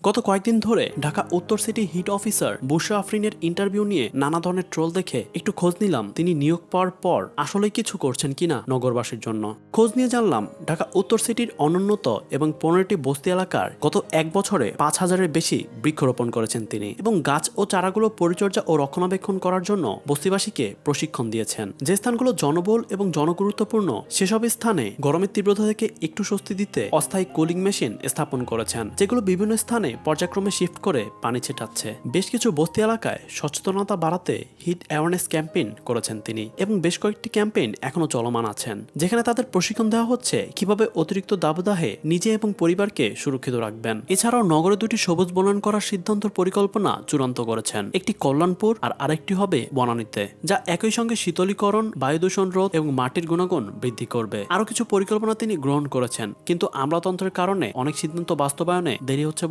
গত কয়েকদিন ধরে ঢাকা উত্তর সিটি হিট অফিসার বুশরা আফরিনের ইন্টারভিউ নিয়ে নানা ধরনের ট্রোল দেখে একটু খোঁজ নিলাম তিনি নিয়োগ পাওয়ার পর আসলেই কিছু করছেন কিনা নগরবাসীর জন্য। খোঁজ নিয়ে জানলাম ঢাকা উত্তর সিটির অনুন্নত এবং 15টি বস্তি এলাকার গত এক বছরে 5,000-এর বেশি বৃক্ষরোপণ করেছেন তিনি এবং গাছ ও চারাগুলো পরিচর্যা ও রক্ষণাবেক্ষণ করার জন্য বস্তিবাসীকে প্রশিক্ষণ দিয়েছেন। যে স্থানগুলো জনবহুল এবং জনগুরুত্বপূর্ণ সেসব স্থানে গরমের তীব্রতা থেকে একটু স্বস্তি দিতে অস্থায়ী কুলিং মেশিন স্থাপন করেছেন, যেগুলো বিভিন্ন স্থানে পর্যায়ক্রমে শিফট করে পানি ছেটাচ্ছে। বেশ কিছু বস্তি এলাকায় সচেতনতা বাড়াতে হিট অ্যাওয়ারনেস ক্যাম্পেইন করেছেন তিনি এবং বেশ কয়েকটি ক্যাম্পেইন এখনো চলমান আছেন, যেখানে তাদের প্রশিক্ষণ দেওয়া হচ্ছে কিভাবে অতিরিক্ত দাবদাহে নিজে এবং পরিবারকে সুরক্ষিত রাখবেন। এছাড়াও নগরে দুটি সবুজ বনায়ন করার সিদ্ধান্ত পরিকল্পনা চূড়ান্ত করেছেন, একটি কল্যাণপুর আর আরেকটি হবে বনানীতে, যা একই সঙ্গে শীতলীকরণ, বায়ু দূষণ রোধ এবং মাটির গুণাগুণ বৃদ্ধি করবে। আরো কিছু পরিকল্পনা তিনি গ্রহণ করেছেন, কিন্তু আমলাতন্ত্রের কারণে অনেক সিদ্ধান্ত বাস্তবায়নে দেরি হচ্ছে